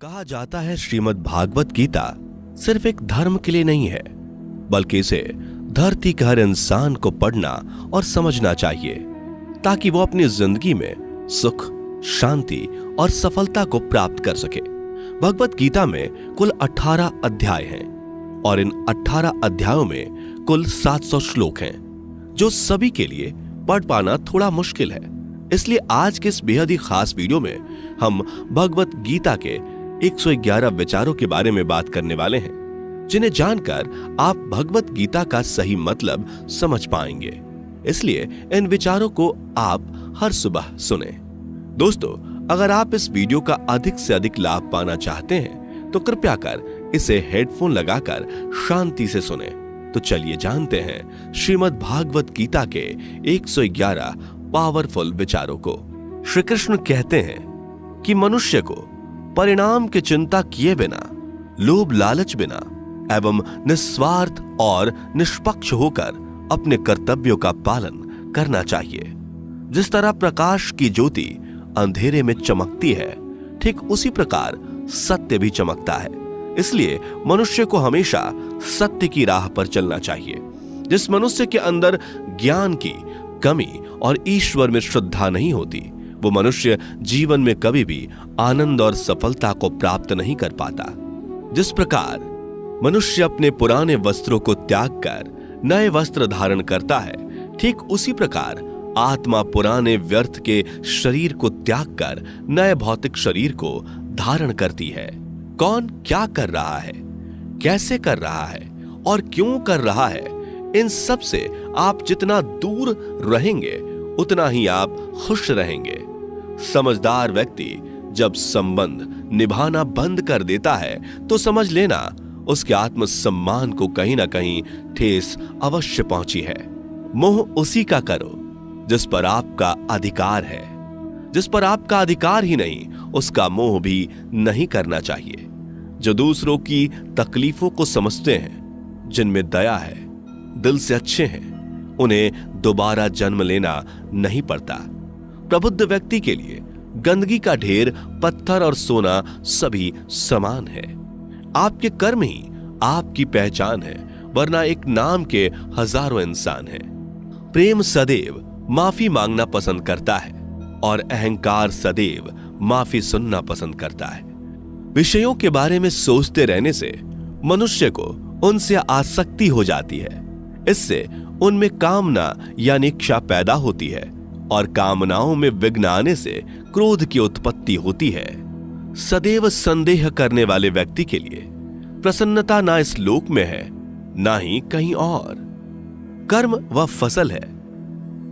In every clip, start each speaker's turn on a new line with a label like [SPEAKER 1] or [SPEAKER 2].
[SPEAKER 1] कहा जाता है श्रीमद् भागवत गीता सिर्फ एक धर्म के लिए नहीं है, बल्कि इसे धरती के हर इंसान को पढ़ना और समझना चाहिए ताकि वो अपनी जिंदगी में सुख, शांति और सफलता को प्राप्त कर सके। भगवत गीता में कुल 18 अध्याय हैं और इन 18 अध्यायों में कुल 700 श्लोक हैं, जो सभी के लिए पढ़ पाना थोड़ा मुश्किल है। इसलिए आज के इस बेहद ही खास वीडियो में हम भगवत गीता के 111 विचारों के बारे में बात करने वाले हैं, जिन्हें जानकर आप भगवत गीता का सही मतलब समझ पाएंगे। इसलिए इन विचारों को आप हर सुबह सुने। दोस्तों, अगर आप इस वीडियो का अधिक से अधिक लाभ पाना चाहते हैं तो कृपया कर इसे हेडफोन लगाकर शांति से सुने। तो चलिए जानते हैं श्रीमद् भागवत गीता के 111 पावरफुल विचारों को। श्री कृष्ण कहते हैं कि मनुष्य को परिणाम की चिंता किए बिना, लोभ लालच बिना एवं निस्वार्थ और निष्पक्ष होकर अपने कर्तव्यों का पालन करना चाहिए। जिस तरह प्रकाश की ज्योति अंधेरे में चमकती है, ठीक उसी प्रकार सत्य भी चमकता है। इसलिए मनुष्य को हमेशा सत्य की राह पर चलना चाहिए। जिस मनुष्य के अंदर ज्ञान की कमी और ईश्वर में श्रद्धा नहीं होती, वो मनुष्य जीवन में कभी भी आनंद और सफलता को प्राप्त नहीं कर पाता। जिस प्रकार मनुष्य अपने पुराने वस्त्रों को त्याग कर नए वस्त्र धारण करता है, ठीक उसी प्रकार आत्मा पुराने व्यर्थ के शरीर को त्याग कर नए भौतिक शरीर को धारण करती है। कौन क्या कर रहा है, कैसे कर रहा है और क्यों कर रहा है, इन सब से आप जितना दूर रहेंगे उतना ही आप खुश रहेंगे। समझदार व्यक्ति जब संबंध निभाना बंद कर देता है तो समझ लेना उसके आत्मसम्मान को कहीं ना कहीं ठेस अवश्य पहुंची है। मोह उसी का करो जिस पर आपका अधिकार है। जिस पर आपका अधिकार ही नहीं, उसका मोह भी नहीं करना चाहिए। जो दूसरों की तकलीफों को समझते हैं, जिनमें दया है, दिल से अच्छे हैं, उन्हें दोबारा जन्म लेना नहीं पड़ता। प्रबुद्ध व्यक्ति के लिए गंदगी का ढेर, पत्थर और सोना सभी समान है। आपके कर्म ही आपकी पहचान है, वरना एक नाम के हजारों इंसान हैं। प्रेम सदैव माफी मांगना पसंद करता है और अहंकार सदैव माफी सुनना पसंद करता है। विषयों के बारे में सोचते रहने से मनुष्य को उनसे आसक्ति हो जाती है। इससे उनमें कामना यानी इच्छा पैदा होती है और कामनाओं में विघ्न आने से क्रोध की उत्पत्ति होती है। सदैव संदेह करने वाले व्यक्ति के लिए प्रसन्नता ना इस लोक में है, ना ही कहीं और। कर्म वह फसल है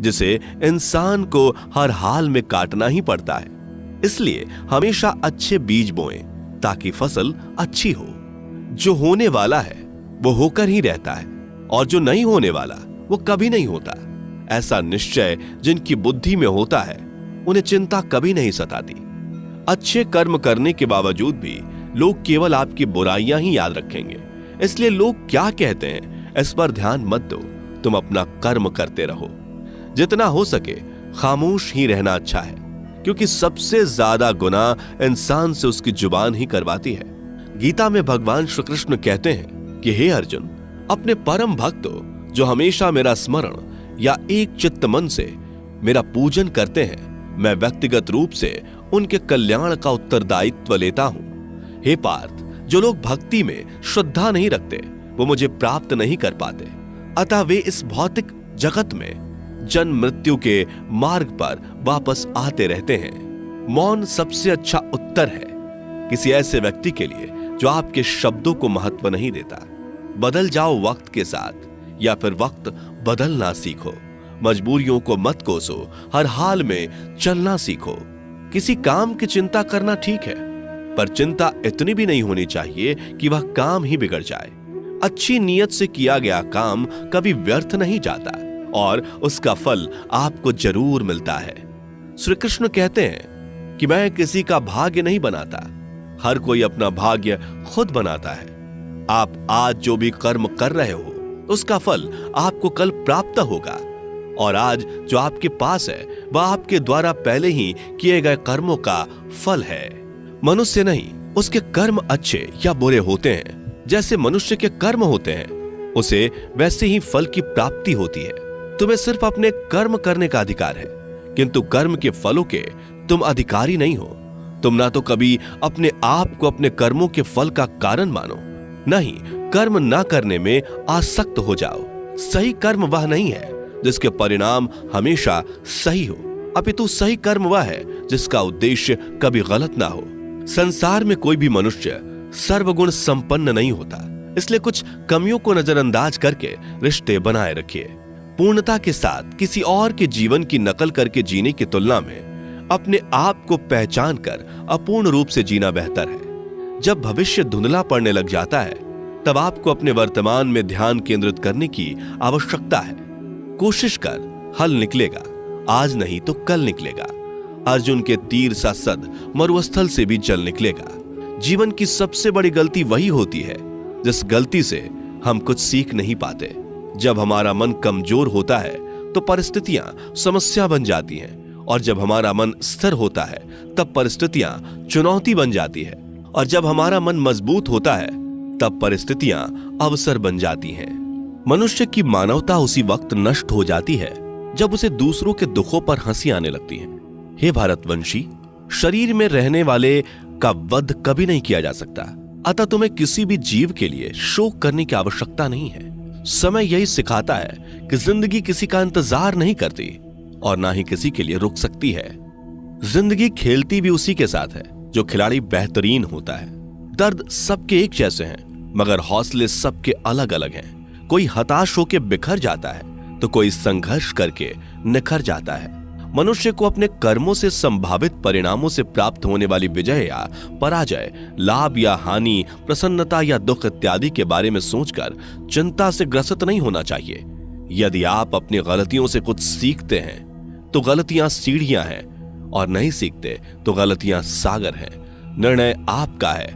[SPEAKER 1] जिसे इंसान को हर हाल में काटना ही पड़ता है। इसलिए हमेशा अच्छे बीज बोएं ताकि फसल अच्छी हो। जो होने वाला है वो होकर ही रहता है और जो नहीं होने वाला वो कभी नहीं होता। ऐसा निश्चय जिनकी बुद्धि में होता है, उन्हें चिंता कभी नहीं सताती। अच्छे कर्म करने के बावजूद भी लोग केवल आपकी बुराइयां ही याद रखेंगे। इसलिए लोग क्या कहते हैं इस पर ध्यान मत दो, तुम अपना कर्म करते रहो। जितना हो सके खामोश ही रहना अच्छा है, क्योंकि सबसे ज्यादा गुनाह इंसान से उसकी जुबान ही करवाती है। गीता में भगवान श्री कृष्ण कहते हैं कि हे अर्जुन, अपने परम भक्तों जो हमेशा मेरा स्मरण या एक चित्त मन से मेरा पूजन करते हैं, मैं व्यक्तिगत रूप से उनके कल्याण का उत्तरदायित्व लेता हूं। हे पार्थ, जो लोग भक्ति में श्रद्धा नहीं रखते वो मुझे प्राप्त नहीं कर पाते। अतः वे इस भौतिक जगत में जन्म मृत्यु के मार्ग पर वापस आते रहते हैं। मौन सबसे अच्छा उत्तर है किसी ऐसे व्यक्ति के लिए जो आपके शब्दों को महत्व नहीं देता। बदल जाओ वक्त के साथ, या फिर वक्त बदलना सीखो। मजबूरियों को मत कोसो, हर हाल में चलना सीखो। किसी काम की चिंता करना ठीक है, पर चिंता इतनी भी नहीं होनी चाहिए कि वह काम ही बिगड़ जाए। अच्छी नीयत से किया गया काम कभी व्यर्थ नहीं जाता और उसका फल आपको जरूर मिलता है। श्री कृष्ण कहते हैं कि मैं किसी का भाग्य नहीं बनाता, हर कोई अपना भाग्य खुद बनाता है। आप आज जो भी कर्म कर रहे हो उसका फल आपको कल प्राप्त होगा, और आज जो आपके पास है वह आपके द्वारा पहले ही किए गए कर्मों का फल है। मनुष्य नहीं, उसके कर्म अच्छे या बुरे होते हैं, जैसे मनुष्य के कर्म होते हैं, उसे वैसे ही फल की प्राप्ति होती है। तुम्हें सिर्फ अपने कर्म करने का अधिकार है, किंतु कर्म के फलों के तुम अधिकारी नहीं हो। तुम ना तो कभी अपने आप को अपने कर्मों के फल का कारण मानो, न ही कर्म ना करने में आसक्त हो जाओ। सही कर्म वह नहीं है जिसके परिणाम हमेशा सही हो, अपितु सही कर्म वह है जिसका उद्देश्य कभी गलत ना हो। संसार में कोई भी मनुष्य सर्वगुण संपन्न नहीं होता, इसलिए कुछ कमियों को नजरअंदाज करके रिश्ते बनाए रखिए। पूर्णता के साथ किसी और के जीवन की नकल करके जीने की तुलना में अपने आप को पहचान कर अपूर्ण रूप से जीना बेहतर है। जब भविष्य धुंधला पड़ने लग जाता है, तब आपको अपने वर्तमान में ध्यान केंद्रित करने की आवश्यकता है। कोशिश कर, हल निकलेगा, आज नहीं तो कल निकलेगा। अर्जुन के तीर सा सद मरुस्थल से भी जल निकलेगा। जीवन की सबसे बड़ी गलती वही होती है जिस गलती से हम कुछ सीख नहीं पाते। जब हमारा मन कमजोर होता है तो परिस्थितियां समस्या बन जाती हैं, और जब हमारा मन स्थिर होता है तब परिस्थितियां चुनौती बन जाती है, और जब हमारा मन मजबूत होता है तब परिस्थितियां अवसर बन जाती हैं। मनुष्य की मानवता उसी वक्त नष्ट हो जाती है जब उसे दूसरों के दुखों पर हंसी आने लगती है। हे भारतवंशी, शरीर में रहने वाले का वध कभी नहीं किया जा सकता, अतः तुम्हें किसी भी जीव के लिए शोक करने की आवश्यकता नहीं है। समय यही सिखाता है कि जिंदगी किसी का इंतजार नहीं करती और ना ही किसी के लिए रुक सकती है। जिंदगी खेलती भी उसी के साथ है जो खिलाड़ी बेहतरीन होता है। दर्द सबके एक जैसे हैं, मगर हौसले सबके अलग अलग हैं। कोई हताश होकर बिखर जाता है तो कोई संघर्ष करके निखर जाता है। मनुष्य को अपने कर्मों से संभावित परिणामों से प्राप्त होने वाली विजय या पराजय, लाभ या हानि, प्रसन्नता या दुख इत्यादि के बारे में सोचकर चिंता से ग्रसित नहीं होना चाहिए। यदि आप अपनी गलतियों से कुछ सीखते हैं तो गलतियां सीढ़ियां हैं, और नहीं सीखते तो गलतियां सागर हैं। निर्णय आपका है,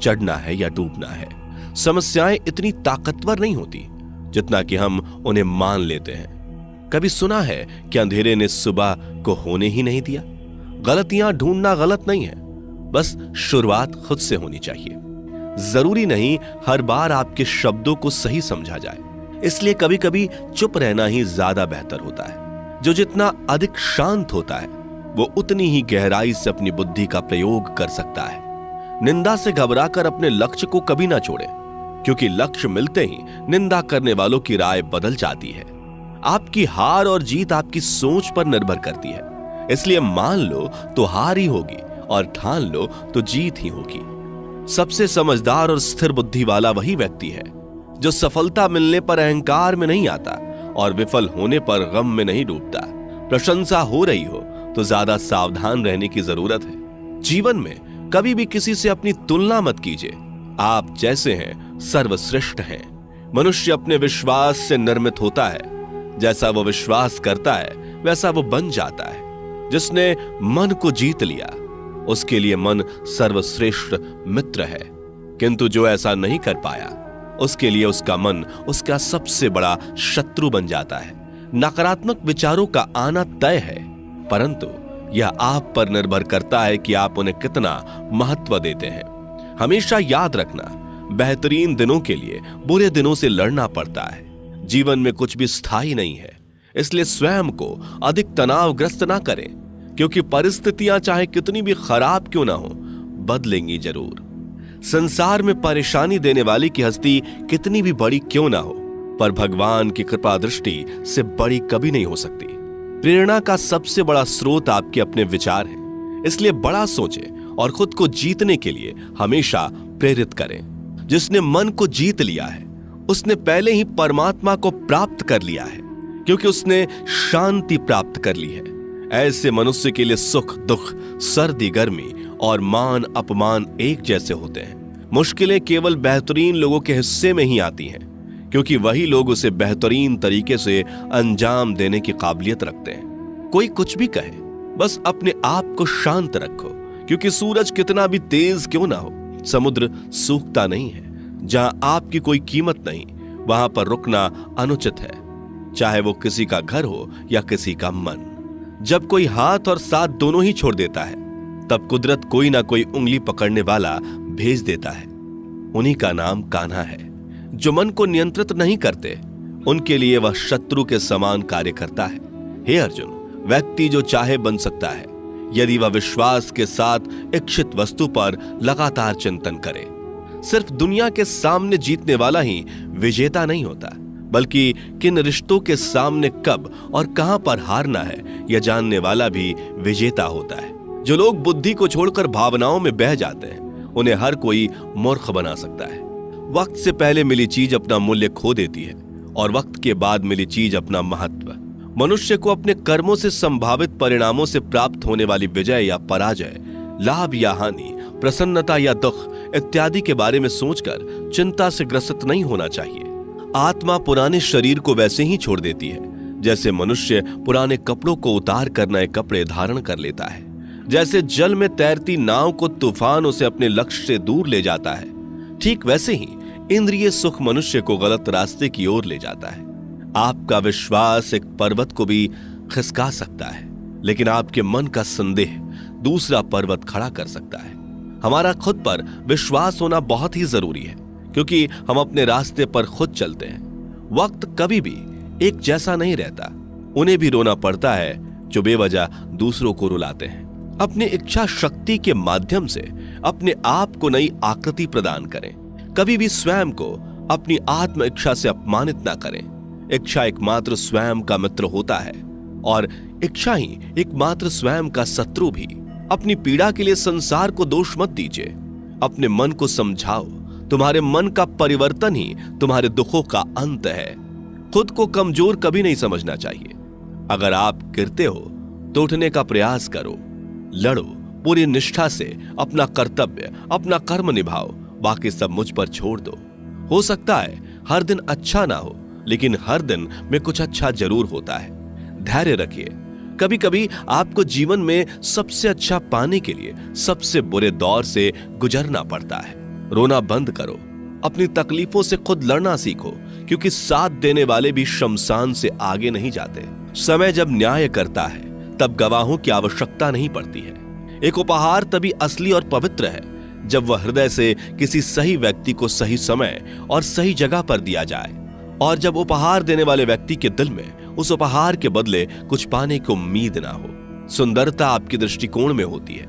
[SPEAKER 1] चढ़ना है या डूबना है। समस्याएं इतनी ताकतवर नहीं होती जितना कि हम उन्हें मान लेते हैं। कभी सुना है कि अंधेरे ने सुबह को होने ही नहीं दिया? गलतियां ढूंढना गलत नहीं है, बस शुरुआत खुद से होनी चाहिए। जरूरी नहीं हर बार आपके शब्दों को सही समझा जाए, इसलिए कभी कभी चुप रहना ही ज्यादा बेहतर होता है। जो जितना अधिक शांत होता है वो उतनी ही गहराई से अपनी बुद्धि का प्रयोग कर सकता है। निंदा से घबराकर अपने लक्ष्य को कभी ना छोड़े, क्योंकि लक्ष्य मिलते ही निंदा करने वालों की राय बदल जाती है। आपकी हार और जीत आपकी सोच पर निर्भर करती है, इसलिए मान लो तो हार ही होगी और ठान लो तो जीत ही होगी। सबसे समझदार और स्थिर बुद्धि वाला वही व्यक्ति है जो सफलता मिलने पर अहंकार में नहीं आता और विफल होने पर गम में नहीं डूबता। प्रशंसा हो रही हो तो ज्यादा सावधान रहने की जरूरत है। जीवन में कभी भी किसी से अपनी तुलना मत कीजिए। आप जैसे हैं सर्वश्रेष्ठ हैं। मनुष्य अपने विश्वास से निर्मित होता है। जैसा वो विश्वास करता है वैसा वो बन जाता है। जिसने मन को जीत लिया उसके लिए मन सर्वश्रेष्ठ मित्र है, किंतु जो ऐसा नहीं कर पाया उसके लिए उसका मन उसका सबसे बड़ा शत्रु बन जाता है। नकारात्मक विचारों का आना तय है, परंतु यह आप पर निर्भर करता है कि आप उन्हें कितना महत्व देते हैं। हमेशा याद रखना, बेहतरीन दिनों के लिए बुरे दिनों से लड़ना पड़ता है। जीवन में कुछ भी स्थायी नहीं है, इसलिए स्वयं को अधिक तनावग्रस्त ना करें, क्योंकि परिस्थितियां चाहे कितनी भी खराब क्यों ना हो, बदलेंगी जरूर। संसार में परेशानी देने वाली की हस्ती कितनी भी बड़ी क्यों ना हो, पर भगवान की कृपा दृष्टि से बड़ी कभी नहीं हो सकती। प्रेरणा का सबसे बड़ा स्रोत आपके अपने विचार हैं, इसलिए बड़ा सोचें और खुद को जीतने के लिए हमेशा प्रेरित करें। जिसने मन को जीत लिया है उसने पहले ही परमात्मा को प्राप्त कर लिया है, क्योंकि उसने शांति प्राप्त कर ली है। ऐसे मनुष्य के लिए सुख दुख, सर्दी गर्मी और मान अपमान एक जैसे होते हैं। मुश्किलें केवल बेहतरीन लोगों के हिस्से में ही आती हैं, क्योंकि वही लोग उसे बेहतरीन तरीके से अंजाम देने की काबिलियत रखते हैं। कोई कुछ भी कहे, बस अपने आप को शांत रखो, क्योंकि सूरज कितना भी तेज क्यों ना हो, समुद्र सूखता नहीं है। जहां आपकी कोई कीमत नहीं, वहां पर रुकना अनुचित है, चाहे वो किसी का घर हो या किसी का मन। जब कोई हाथ और साथ दोनों ही छोड़ देता है तब कुदरत कोई ना कोई उंगली पकड़ने वाला भेज देता है। उन्हीं का नाम कान्हा है। जो मन को नियंत्रित नहीं करते, उनके लिए वह शत्रु के समान कार्य करता है। हे अर्जुन, व्यक्ति जो चाहे बन सकता है यदि वह विश्वास के साथ इच्छित वस्तु पर लगातार चिंतन करे। सिर्फ दुनिया के सामने जीतने वाला ही विजेता नहीं होता, बल्कि किन रिश्तों के सामने कब और कहां पर हारना है यह जानने वाला भी विजेता होता है। जो लोग बुद्धि को छोड़कर भावनाओं में बह जाते हैं, उन्हें हर कोई मूर्ख बना सकता है। वक्त से पहले मिली चीज अपना मूल्य खो देती है और वक्त के बाद मिली चीज अपना महत्व। मनुष्य को अपने कर्मों से संभावित परिणामों से प्राप्त होने वाली विजय या पराजय, लाभ या हानि, प्रसन्नता या दुख इत्यादि के बारे में सोचकर चिंता से ग्रसित नहीं होना चाहिए। आत्मा पुराने शरीर को वैसे ही छोड़ देती है जैसे मनुष्य पुराने कपड़ों को उतार कर नए कपड़े धारण कर लेता है। जैसे जल में तैरती नाव को तूफान उसे अपने लक्ष्य से दूर ले जाता है, ठीक वैसे ही इंद्रिय सुख मनुष्य को गलत रास्ते की ओर ले जाता है। आपका विश्वास एक पर्वत को भी खिसका सकता है, लेकिन आपके मन का संदेह दूसरा पर्वत खड़ा कर सकता है। हमारा खुद पर विश्वास होना बहुत ही जरूरी है, क्योंकि हम अपने रास्ते पर खुद चलते हैं। वक्त कभी भी एक जैसा नहीं रहता। उन्हें भी रोना पड़ता है जो बेवजह दूसरों को रुलाते हैं। अपनी इच्छा शक्ति के माध्यम से अपने आप को नई आकृति प्रदान करें। कभी भी स्वयं को अपनी आत्म इच्छा से अपमानित ना करें। इच्छा एकमात्र स्वयं का मित्र होता है और इच्छा ही एकमात्र स्वयं का शत्रु भी। अपनी पीड़ा के लिए संसार को दोष मत दीजिए। अपने मन को समझाओ। तुम्हारे मन का परिवर्तन ही तुम्हारे दुखों का अंत है। खुद को कमजोर कभी नहीं समझना चाहिए। अगर आप गिरते हो तो उठने का प्रयास करो, लड़ो, पूरी निष्ठा से अपना कर्तव्य, अपना कर्म निभाओ। बाकी सब मुझ पर छोड़ दो। हो सकता है हर दिन अच्छा ना हो, लेकिन हर दिन में कुछ अच्छा जरूर होता है। धैर्य रखिए। कभी कभी आपको जीवन में सबसे अच्छा पाने के लिए सबसे बुरे दौर से गुजरना पड़ता है। रोना बंद करो। अपनी तकलीफों से खुद लड़ना सीखो, क्योंकि साथ देने वाले भी शमशान से आगे नहीं जाते। समय जब न्याय करता है तब गवाहों की आवश्यकता नहीं पड़ती है। एक उपहार तभी असली और पवित्र है जब वह हृदय से किसी सही व्यक्ति को सही समय और सही जगह पर दिया जाए, और जब उपहार देने वाले व्यक्ति के दिल में उस उपहार के बदले कुछ पाने की उम्मीद ना हो। सुंदरता आपके दृष्टिकोण में होती है।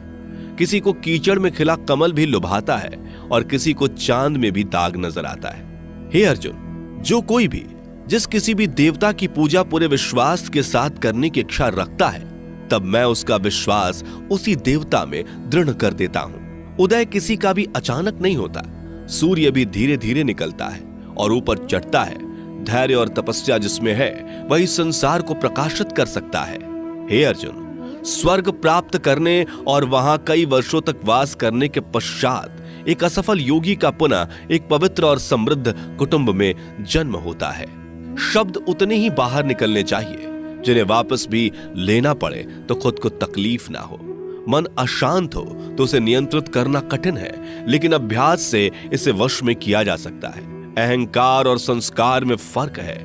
[SPEAKER 1] किसी को कीचड़ में खिला कमल भी लुभाता है और किसी को चांद में भी दाग नजर आता है। हे अर्जुन, जो कोई भी जिस किसी भी देवता की पूजा पूरे विश्वास के साथ करने की इच्छा रखता है, तब मैं उसका विश्वास उसी देवता में दृढ़ कर देता हूं। उदय किसी का भी अचानक नहीं होता। सूर्य भी धीरे धीरे निकलता है और ऊपर चढ़ता है। धैर्य और तपस्या जिसमें है वही संसार को प्रकाशित कर सकता है। हे अर्जुन, स्वर्ग प्राप्त करने और वहां कई वर्षों तक वास करने के पश्चात एक असफल योगी का पुनः एक पवित्र और समृद्ध कुटुंब में जन्म होता है। शब्द उतने ही बाहर निकलने चाहिए जिन्हें वापस भी लेना पड़े तो खुद को तकलीफ ना हो। मन अशांत हो तो उसे नियंत्रित करना कठिन है, लेकिन अभ्यास से इसे वश में किया जा सकता है। अहंकार और संस्कार में फर्क है।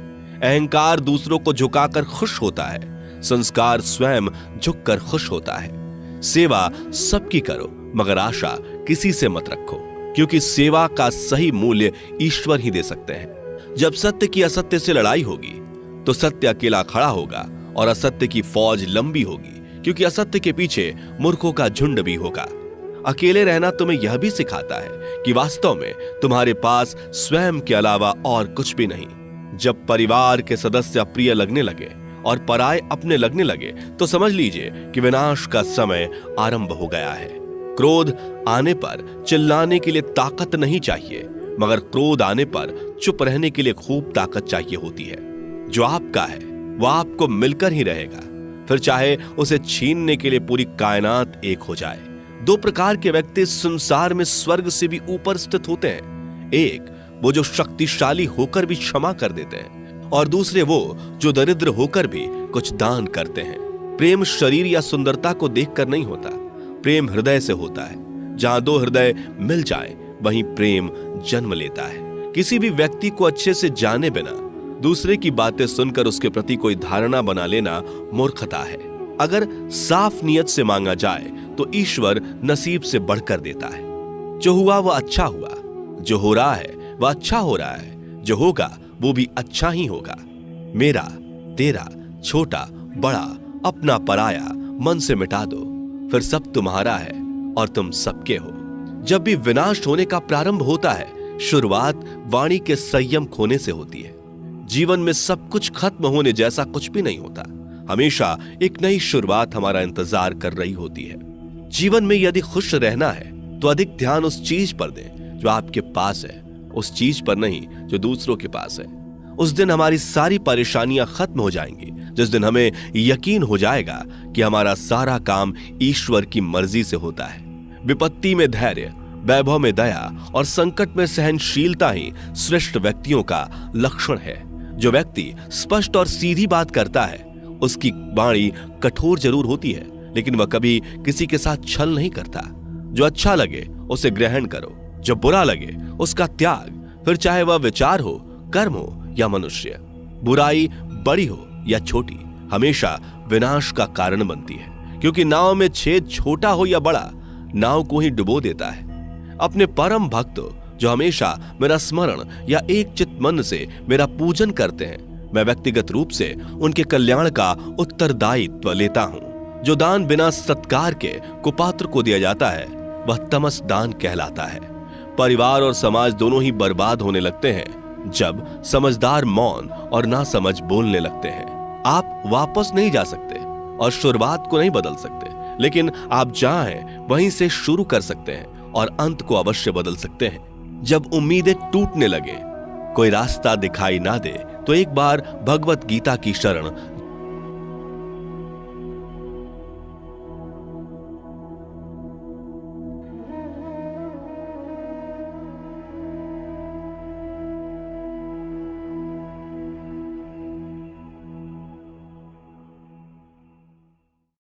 [SPEAKER 1] अहंकार दूसरों को झुकाकर खुश होता है, संस्कार स्वयं झुककर खुश होता है। सेवा सबकी करो, मगर आशा किसी से मत रखो, क्योंकि सेवा का सही मूल्य ईश्वर ही दे सकते हैं। जब सत्य की असत्य से लड़ाई होगी तो सत्य अकेला खड़ा होगा और असत्य की फौज लंबी होगी, क्योंकि असत्य के पीछे मूर्खों का झुंड भी होगा। अकेले रहना तुम्हें यह भी सिखाता है कि वास्तव में तुम्हारे पास स्वयं के अलावा और कुछ भी नहीं। जब परिवार के सदस्य अप्रिय लगने लगे और पराये अपने लगने लगे तो समझ लीजिए कि विनाश का समय आरंभ हो गया है। क्रोध आने पर चिल्लाने के लिए ताकत नहीं चाहिए, मगर क्रोध आने पर चुप रहने के लिए खूब ताकत चाहिए होती है। जो आपका है वह आपको मिलकर ही रहेगा, फिर चाहे उसे छीनने के लिए पूरी कायनात एक हो जाए। दो प्रकार के व्यक्ति संसार में स्वर्ग से भी ऊपर स्थित होते हैं। एक वो जो शक्तिशाली होकर भी क्षमा कर देते हैं, और दूसरे वो जो दरिद्र होकर भी कुछ दान करते हैं। प्रेम शरीर या सुंदरता को देखकर नहीं होता, प्रेम हृदय से होता है। जहां दो हृदय मिल जाएं, वहीं प्रेम जन्म लेता है। किसी भी व्यक्ति को अच्छे से जाने बिना दूसरे की बातें सुनकर उसके प्रति कोई धारणा बना लेना मूर्खता है। अगर साफ नियत से मांगा जाए तो ईश्वर नसीब से बढ़कर देता है। जो हुआ वह अच्छा हुआ, जो हो रहा है वह अच्छा हो रहा है, जो होगा वो भी अच्छा ही होगा। मेरा, तेरा, छोटा, बड़ा, अपना, पराया मन से मिटा दो, फिर सब तुम्हारा है और तुम सबके हो। जब भी विनाश होने का प्रारंभ होता है, शुरुआत वाणी के संयम खोने से होती है। जीवन में सब कुछ खत्म होने जैसा कुछ भी नहीं होता। हमेशा एक नई शुरुआत हमारा इंतजार कर रही होती है। जीवन में यदि खुश रहना है तो अधिक ध्यान उस चीज पर दें जो आपके पास है, उस चीज पर नहीं जो दूसरों के पास है। उस दिन हमारी सारी परेशानियां खत्म हो जाएंगी, जिस दिन हमें यकीन हो जाएगा कि हमारा सारा काम ईश्वर की मर्जी से होता है। विपत्ति में धैर्य, वैभव में दया और संकट में सहनशीलता ही श्रेष्ठ व्यक्तियों का लक्षण है। जो व्यक्ति स्पष्ट और सीधी बात करता है, उसकी वाणी कठोर जरूर होती है, लेकिन वह कभी किसी के साथ छल नहीं करता। जो अच्छा लगे उसे ग्रहण करो, जो बुरा लगे उसका त्याग, फिर चाहे वह विचार हो, कर्म हो या मनुष्य। बुराई बड़ी हो या छोटी हमेशा विनाश का कारण बनती है, क्योंकि नाव में छेद छोटा हो या बड़ा, नाव को ही डुबो देता है। अपने परम भक्त जो हमेशा मेरा स्मरण या एक चित्त मन से मेरा पूजन करते हैं, मैं व्यक्तिगत रूप से उनके कल्याण का उत्तरदायित्व लेता हूं। जो दान बिना सत्कार के कुपात्र को दिया जाता है वह तमस दान कहलाता है। परिवार और समाज दोनों ही बर्बाद होने लगते हैं जब समझदार मौन और नासमझ बोलने लगते हैं। आप वापस नहीं जा सकते और शुरुआत को नहीं बदल सकते, लेकिन आप चाहें वहीं से शुरू कर सकते हैं और अंत को अवश्य बदल सकते हैं। जब उम्मीदें टूटने लगे, कोई रास्ता दिखाई ना दे, तो एक बार भगवत गीता की शरण